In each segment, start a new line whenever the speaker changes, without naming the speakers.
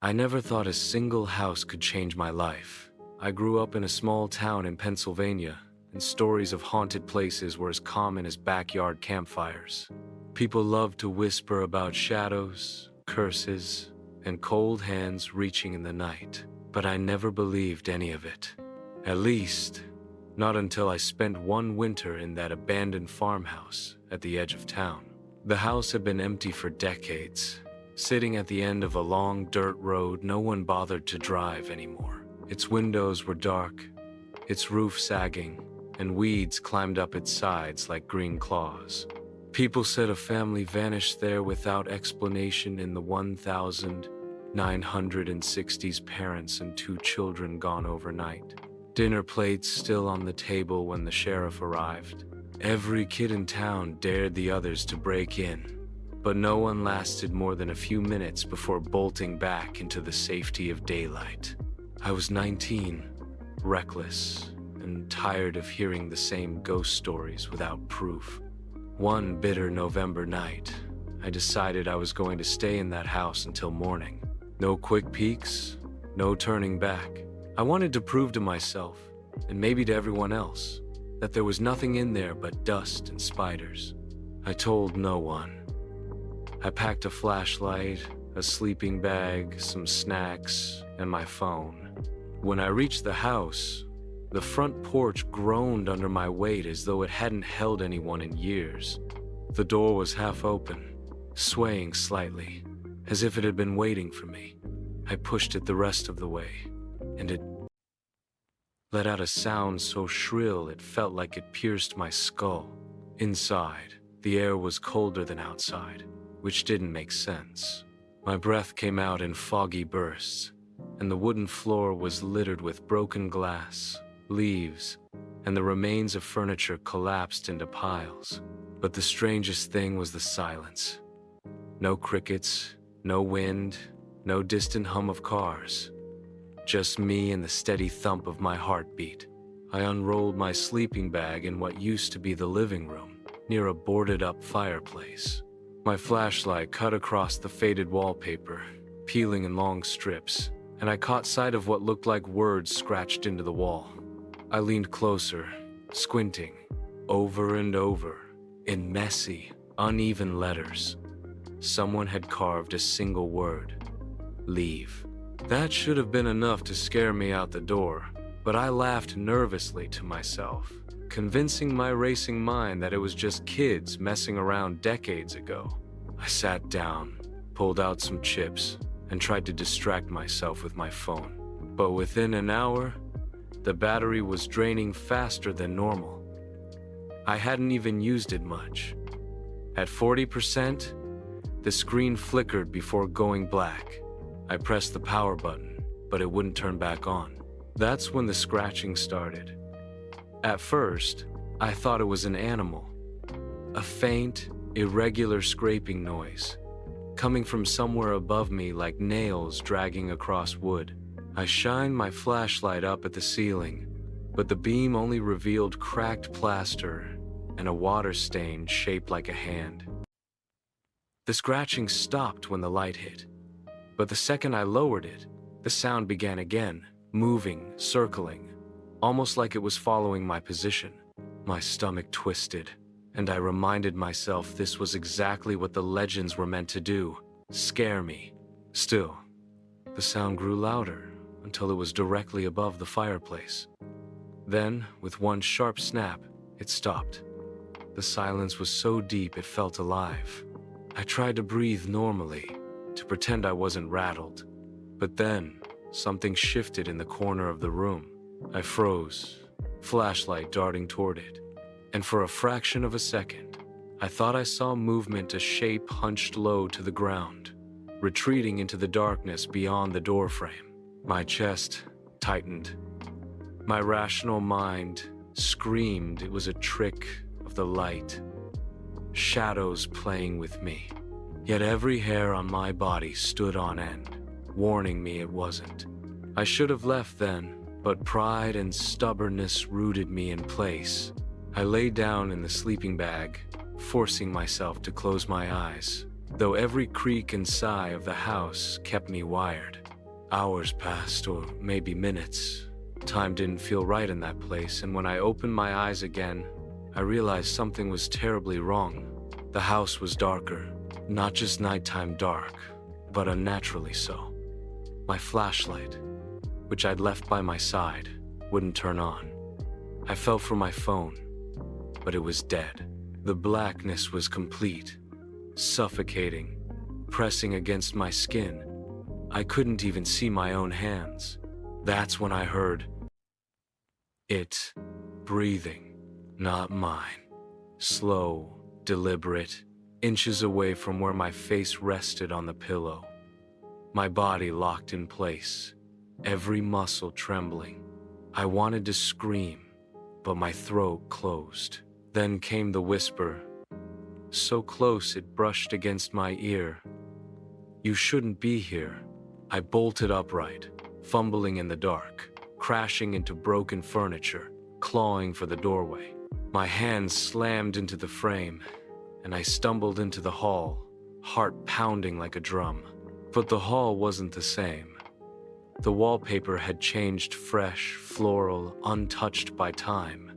I never thought a single house could change my life. I grew up in a small town in Pennsylvania, and stories of haunted places were as common as backyard campfires. People loved to whisper about shadows, curses, and cold hands reaching in the night. But I never believed any of it. At least, not until I spent one winter in that abandoned farmhouse at the edge of town. The house had been empty for decades, sitting at the end of a long dirt road no one bothered to drive anymore. Its windows were dark, its roof sagging, and weeds climbed up its sides like green claws. People said a family vanished there without explanation in the 1960s, parents and 2 children gone overnight. Dinner plates still on the table when the sheriff arrived. Every kid in town dared the others to break in, but no one lasted more than a few minutes before bolting back into the safety of daylight. I was 19, reckless, and tired of hearing the same ghost stories without proof. One bitter November night, I decided I was going to stay in that house until morning. No quick peeks, no turning back. I wanted to prove to myself, and maybe to everyone else, that there was nothing in there but dust and spiders. I told no one. I packed a flashlight, a sleeping bag, some snacks, and my phone. When I reached the house, the front porch groaned under my weight as though it hadn't held anyone in years. The door was half open, swaying slightly, as if it had been waiting for me. I pushed it the rest of the way, and it let out a sound so shrill it felt like it pierced my skull. Inside, the air was colder than outside, which didn't make sense. My breath came out in foggy bursts, and the wooden floor was littered with broken glass, leaves, and the remains of furniture collapsed into piles. But the strangest thing was the silence. No crickets, no wind, no distant hum of cars. Just me and the steady thump of my heartbeat. I unrolled my sleeping bag in what used to be the living room, near a boarded-up fireplace. My flashlight cut across the faded wallpaper, peeling in long strips, and I caught sight of what looked like words scratched into the wall. I leaned closer, squinting, over and over, in messy, uneven letters. Someone had carved a single word: leave. That should have been enough to scare me out the door, but I laughed nervously to myself, convincing my racing mind that it was just kids messing around decades ago. I sat down, pulled out some chips, and tried to distract myself with my phone. But within an hour, the battery was draining faster than normal. I hadn't even used it much. At 40%, the screen flickered before going black. I pressed the power button, but it wouldn't turn back on. That's when the scratching started. At first, I thought it was an animal. A faint, irregular scraping noise, coming from somewhere above me like nails dragging across wood. I shined my flashlight up at the ceiling, but the beam only revealed cracked plaster and a water stain shaped like a hand. The scratching stopped when the light hit, but the second I lowered it, the sound began again, moving, circling, almost like it was following my position. My stomach twisted, and I reminded myself this was exactly what the legends were meant to do: scare me. Still, the sound grew louder until it was directly above the fireplace. Then, with one sharp snap, it stopped. The silence was so deep it felt alive. I tried to breathe normally, to pretend I wasn't rattled. But then, something shifted in the corner of the room. I froze, flashlight darting toward it, and for a fraction of a second, I thought I saw movement, a shape hunched low to the ground, retreating into the darkness beyond the doorframe. My chest tightened. My rational mind screamed it was a trick of the light, shadows playing with me. Yet every hair on my body stood on end, warning me it wasn't. I should have left then, but pride and stubbornness rooted me in place. I lay down in the sleeping bag, forcing myself to close my eyes, though every creak and sigh of the house kept me wired. Hours passed, or maybe minutes. Time didn't feel right in that place, and when I opened my eyes again, I realized something was terribly wrong. The house was darker, not just nighttime dark, but unnaturally so. My flashlight, which I'd left by my side, wouldn't turn on. I felt for my phone, but it was dead. The blackness was complete, suffocating, pressing against my skin. I couldn't even see my own hands. That's when I heard it breathing, not mine. Slow, deliberate, inches away from where my face rested on the pillow. My body locked in place, every muscle trembling. I wanted to scream, but my throat closed. Then came the whisper, so close it brushed against my ear. "You shouldn't be here." I bolted upright, fumbling in the dark, crashing into broken furniture, clawing for the doorway. My hands slammed into the frame, and I stumbled into the hall, heart pounding like a drum. But the hall wasn't the same. The wallpaper had changed, fresh, floral, untouched by time.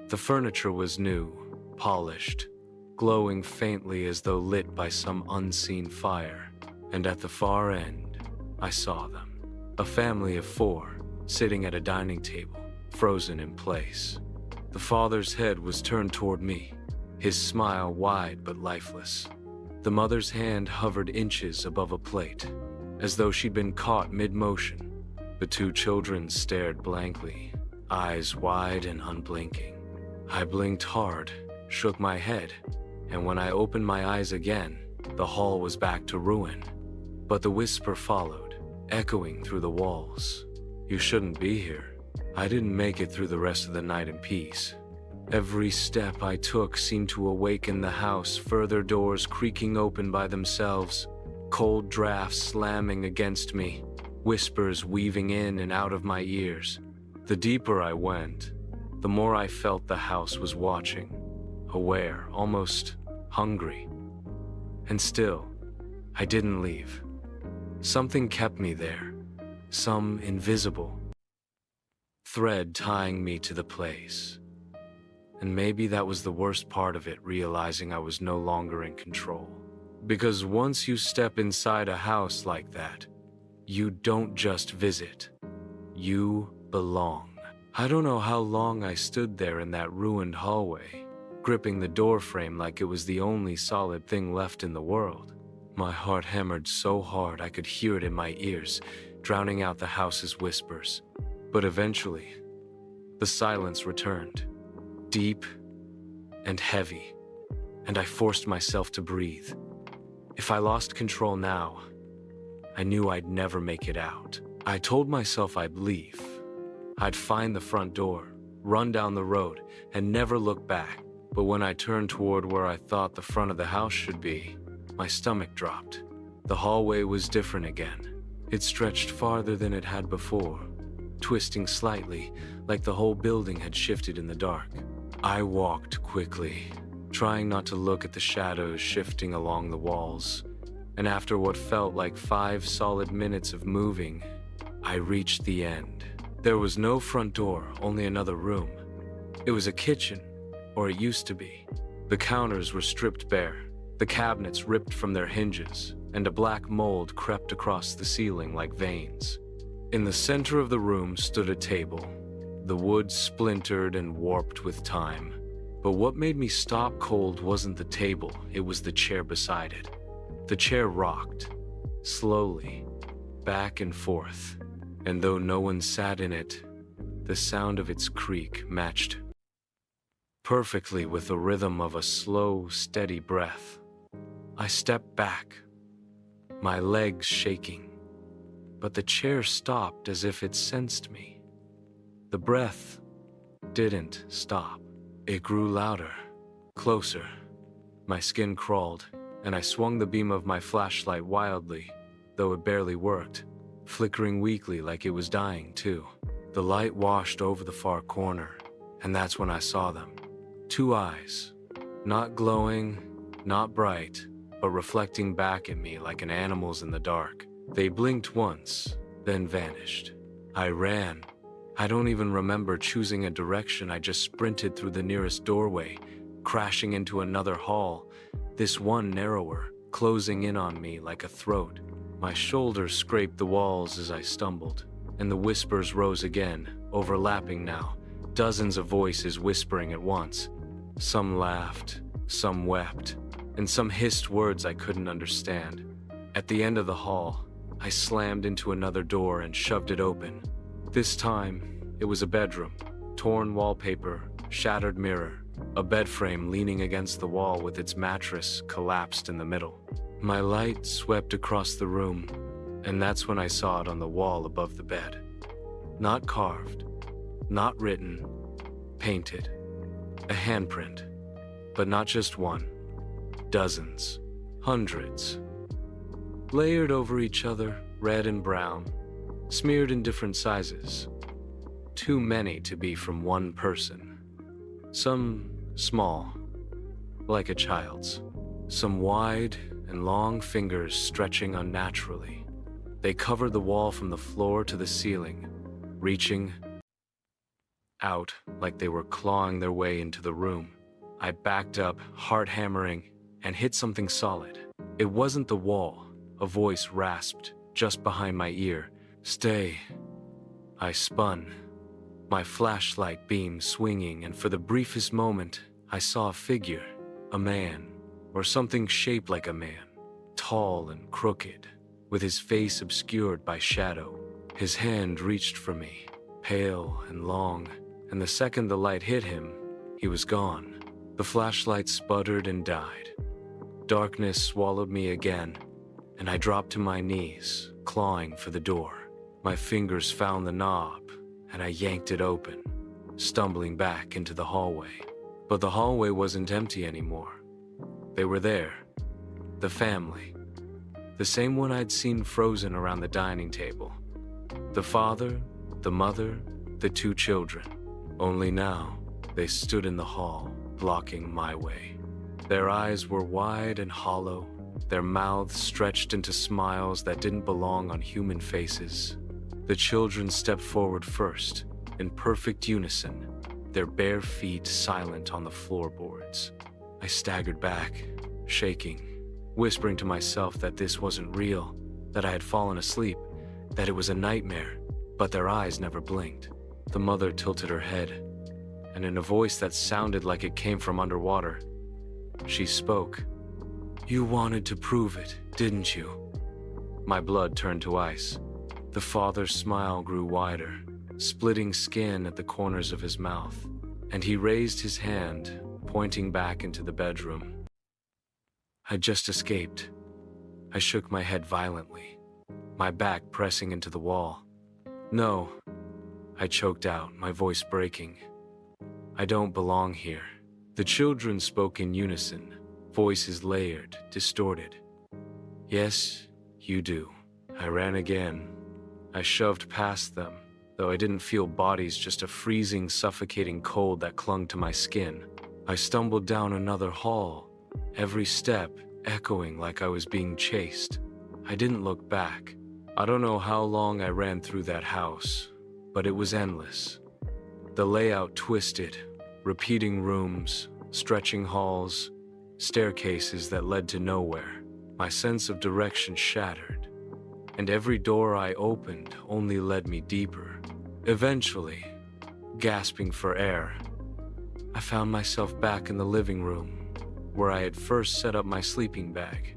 The furniture was new, polished, glowing faintly as though lit by some unseen fire. And at the far end, I saw them. A family of 4, sitting at a dining table, frozen in place. The father's head was turned toward me, his smile wide but lifeless. The mother's hand hovered inches above a plate, as though she'd been caught mid-motion. The 2 children stared blankly, eyes wide and unblinking. I blinked hard, shook my head, and when I opened my eyes again, the hall was back to ruin. But the whisper followed, echoing through the walls. "You shouldn't be here." I didn't make it through the rest of the night in peace. Every step I took seemed to awaken the house, further doors creaking open by themselves, cold drafts slamming against me, whispers weaving in and out of my ears. The deeper I went, the more I felt the house was watching, aware, almost hungry. And still, I didn't leave. Something kept me there, some invisible thread tying me to the place. And maybe that was the worst part of it, realizing I was no longer in control. Because once you step inside a house like that, you don't just visit, you belong. I don't know how long I stood there in that ruined hallway, gripping the doorframe like it was the only solid thing left in the world. My heart hammered so hard I could hear it in my ears, drowning out the house's whispers. But eventually, the silence returned, deep and heavy, and I forced myself to breathe. If I lost control now, I knew I'd never make it out. I told myself I'd leave. I'd find the front door, run down the road, and never look back. But when I turned toward where I thought the front of the house should be, my stomach dropped. The hallway was different again. It stretched farther than it had before, twisting slightly, like the whole building had shifted in the dark. I walked quickly, trying not to look at the shadows shifting along the walls. And after what felt like 5 solid minutes of moving, I reached the end. There was no front door, only another room. It was a kitchen, or it used to be. The counters were stripped bare, the cabinets ripped from their hinges, and a black mold crept across the ceiling like veins. In the center of the room stood a table, the wood splintered and warped with time. But what made me stop cold wasn't the table, it was the chair beside it. The chair rocked, slowly, back and forth, and though no one sat in it, the sound of its creak matched perfectly with the rhythm of a slow, steady breath. I stepped back, my legs shaking, but the chair stopped as if it sensed me. The breath didn't stop. It grew louder, closer. My skin crawled, and I swung the beam of my flashlight wildly, though it barely worked, flickering weakly like it was dying too. The light washed over the far corner, and that's when I saw them. 2 eyes, not glowing, not bright, but reflecting back at me like an animal's in the dark. They blinked once, then vanished. I ran. I don't even remember choosing a direction. I just sprinted through the nearest doorway, crashing into another hall, this one narrower, closing in on me like a throat. My shoulders scraped the walls as I stumbled, and the whispers rose again, overlapping now, dozens of voices whispering at once. Some laughed, some wept, and some hissed words I couldn't understand. At the end of the hall, I slammed into another door and shoved it open. This time, it was a bedroom. Torn wallpaper, shattered mirror, a bed frame leaning against the wall with its mattress collapsed in the middle. My light swept across the room, and that's when I saw it on the wall above the bed. Not carved, not written, painted. A handprint, but not just one. Dozens, hundreds. Layered over each other, red and brown, smeared in different sizes. Too many to be from one person. Some small, like a child's. Some wide and long fingers stretching unnaturally. They covered the wall from the floor to the ceiling, reaching out like they were clawing their way into the room. I backed up, heart hammering, and hit something solid. It wasn't the wall. A voice rasped just behind my ear. "Stay." I spun, my flashlight beam swinging, and for the briefest moment, I saw a figure, a man, or something shaped like a man, tall and crooked, with his face obscured by shadow. His hand reached for me, pale and long, and the second the light hit him, he was gone. The flashlight sputtered and died. Darkness swallowed me again, and I dropped to my knees, clawing for the door. My fingers found the knob, and I yanked it open, stumbling back into the hallway. But the hallway wasn't empty anymore. They were there. The family. The same one I'd seen frozen around the dining table. The father, the mother, the two children. Only now, they stood in the hall, blocking my way. Their eyes were wide and hollow, their mouths stretched into smiles that didn't belong on human faces. The children stepped forward first, in perfect unison, their bare feet silent on the floorboards. I staggered back, shaking, whispering to myself that this wasn't real, that I had fallen asleep, that it was a nightmare, but their eyes never blinked. The mother tilted her head, and in a voice that sounded like it came from underwater, she spoke. "You wanted to prove it, didn't you?" My blood turned to ice. The father's smile grew wider, splitting skin at the corners of his mouth, and he raised his hand, pointing back into the bedroom. I'd just escaped. I shook my head violently, my back pressing into the wall. "No," I choked out, my voice breaking. "I don't belong here." The children spoke in unison, voices layered, distorted. "Yes, you do." I ran again. I shoved past them, though I didn't feel bodies, just a freezing, suffocating cold that clung to my skin. I stumbled down another hall, every step echoing like I was being chased. I didn't look back. I don't know how long I ran through that house, but it was endless. The layout twisted, repeating rooms, stretching halls, staircases that led to nowhere. My sense of direction shattered, and every door I opened only led me deeper. Eventually, gasping for air, I found myself back in the living room, where I had first set up my sleeping bag.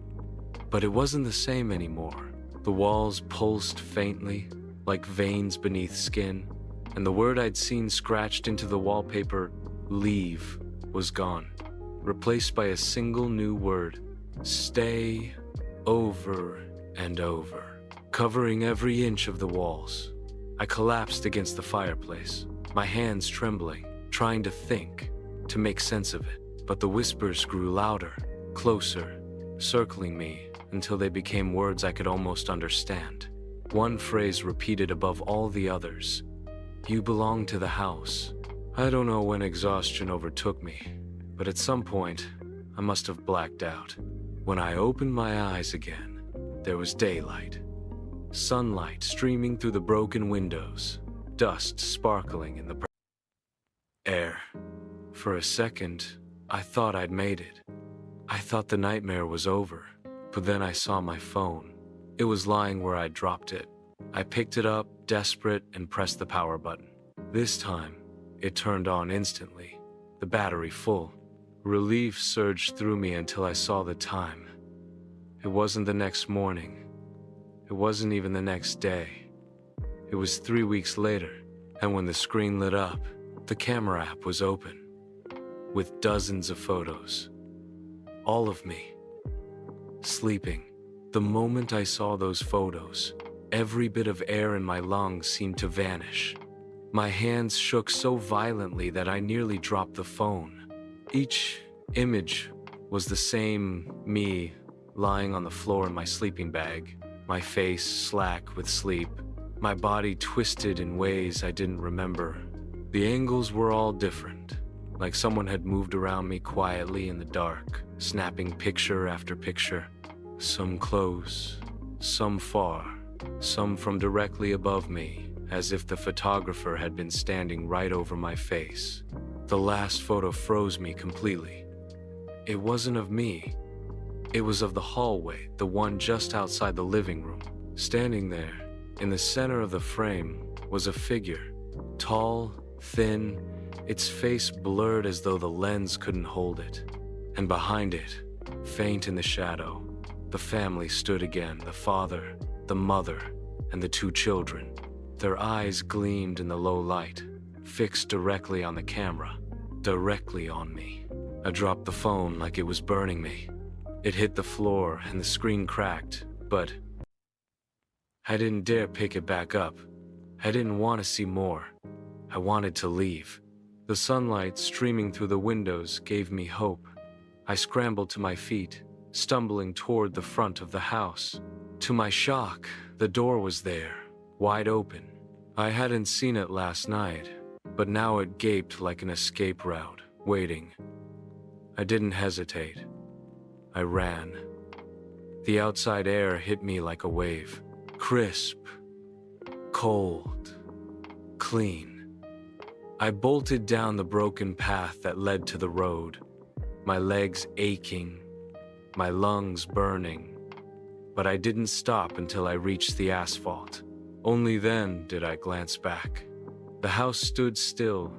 But it wasn't the same anymore. The walls pulsed faintly, like veins beneath skin, and the word I'd seen scratched into the wallpaper, "leave," was gone, replaced by a single new word, "stay," over and over, covering every inch of the walls. I collapsed against the fireplace, my hands trembling, trying to think, to make sense of it. But the whispers grew louder, closer, circling me until they became words I could almost understand. One phrase repeated above all the others, "You belong to the house." I don't know when exhaustion overtook me, but at some point, I must have blacked out. When I opened my eyes again, there was daylight. sunlight streaming through the broken windows, dust sparkling in the air. For a second, I thought I'd made it. I thought the nightmare was over, but then I saw my phone. It was lying where I dropped it. I picked it up, desperate, and pressed the power button. This time, it turned on instantly, the battery full. Relief surged through me until I saw the time. It wasn't the next morning. It wasn't even the next day. It was 3 weeks later, and when the screen lit up, the camera app was open, with dozens of photos. All of me, sleeping. The moment I saw those photos, every bit of air in my lungs seemed to vanish. My hands shook so violently that I nearly dropped the phone. Each image was the same me lying on the floor in my sleeping bag, my face slack with sleep, my body twisted in ways I didn't remember. The angles were all different, like someone had moved around me quietly in the dark, snapping picture after picture. Some close, some far, some from directly above me, as if the photographer had been standing right over my face. The last photo froze me completely. It wasn't of me. It was of the hallway, the one just outside the living room. Standing there, in the center of the frame, was a figure. Tall, thin, its face blurred as though the lens couldn't hold it. And behind it, faint in the shadow, the family stood again, the father, the mother, and the 2 children. Their eyes gleamed in the low light, fixed directly on the camera, directly on me. I dropped the phone like it was burning me. It hit the floor and the screen cracked, but I didn't dare pick it back up. I didn't want to see more. I wanted to leave. The sunlight streaming through the windows gave me hope. I scrambled to my feet, stumbling toward the front of the house. To my shock, the door was there, wide open. I hadn't seen it last night, but now it gaped like an escape route, waiting. I didn't hesitate. I ran. The outside air hit me like a wave. Crisp, cold, clean. I bolted down the broken path that led to the road, my legs aching, my lungs burning. But I didn't stop until I reached the asphalt. Only then did I glance back. The house stood still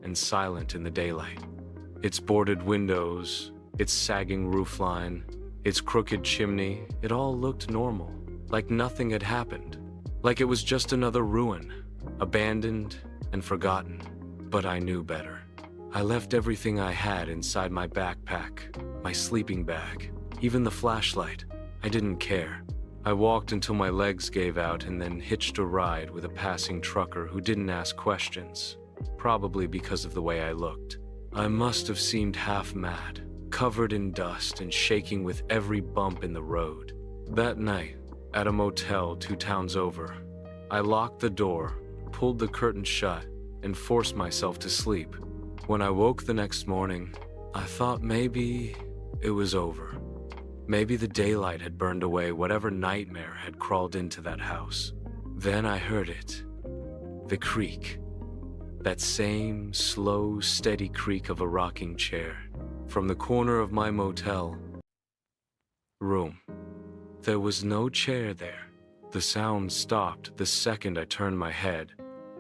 and silent in the daylight. Its boarded windows, its sagging roofline, its crooked chimney, it all looked normal, like nothing had happened, like it was just another ruin, abandoned and forgotten. But I knew better. I left everything I had inside my backpack, my sleeping bag, even the flashlight. I didn't care. I walked until my legs gave out and then hitched a ride with a passing trucker who didn't ask questions, probably because of the way I looked. I must have seemed half mad, covered in dust and shaking with every bump in the road. That night, at a motel 2 towns over, I locked the door, pulled the curtain shut, and forced myself to sleep. When I woke the next morning, I thought maybe it was over. Maybe the daylight had burned away whatever nightmare had crawled into that house. Then I heard it. The creak. That same slow, steady creak of a rocking chair from the corner of my motel room. There was no chair there. The sound stopped the second I turned my head,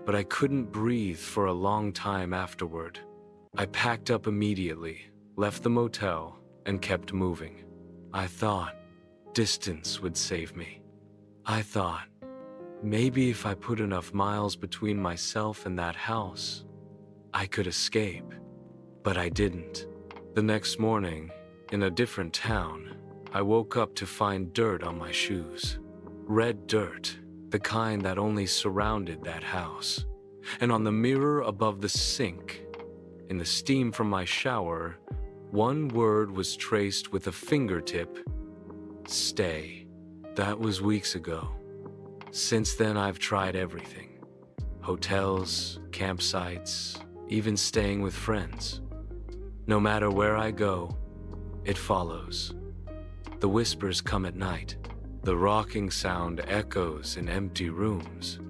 but I couldn't breathe for a long time afterward. I packed up immediately, left the motel, and kept moving. I thought distance would save me. I thought maybe if I put enough miles between myself and that house, I could escape. But I didn't. The next morning, in a different town, I woke up to find dirt on my shoes. Red dirt, the kind that only surrounded that house. And on the mirror above the sink, in the steam from my shower, one word was traced with a fingertip: stay. That was weeks ago. Since then, I've tried everything. Hotels, campsites, even staying with friends. No matter where I go, it follows. The whispers come at night. The rocking sound echoes in empty rooms.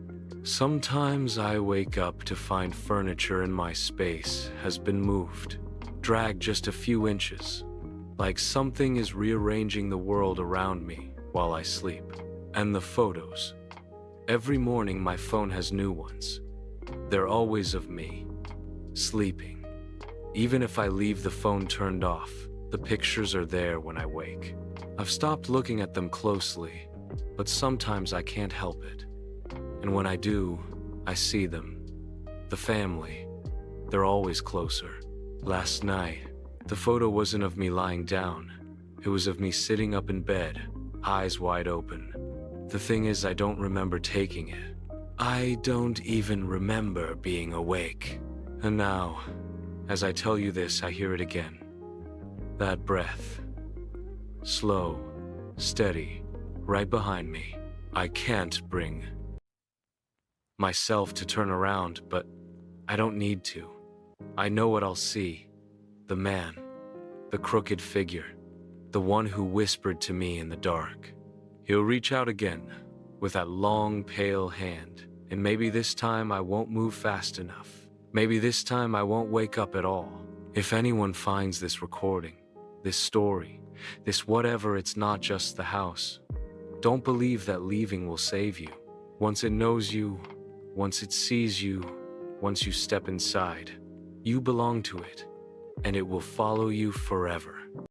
Sometimes I wake up to find furniture in my space has been moved, dragged just a few inches, like something is rearranging the world around me while I sleep. And the photos. Every morning my phone has new ones. They're always of me, sleeping. Even if I leave the phone turned off, the pictures are there when I wake. I've stopped looking at them closely, but sometimes I can't help it. And when I do, I see them. The family. They're always closer. Last night, the photo wasn't of me lying down. It was of me sitting up in bed, eyes wide open. The thing is, I don't remember taking it. I don't even remember being awake. And now, as I tell you this, I hear it again. That breath. Slow, steady, right behind me. I can't bring myself to turn around, but I don't need to. I know what I'll see. The man, the crooked figure, the one who whispered to me in the dark. He'll reach out again with that long, pale hand, and maybe this time I won't move fast enough. Maybe this time I won't wake up at all. If anyone finds this recording, this story, this whatever, it's not just the house. Don't believe that leaving will save you. Once it knows you, once it sees you, once you step inside, you belong to it, and it will follow you forever.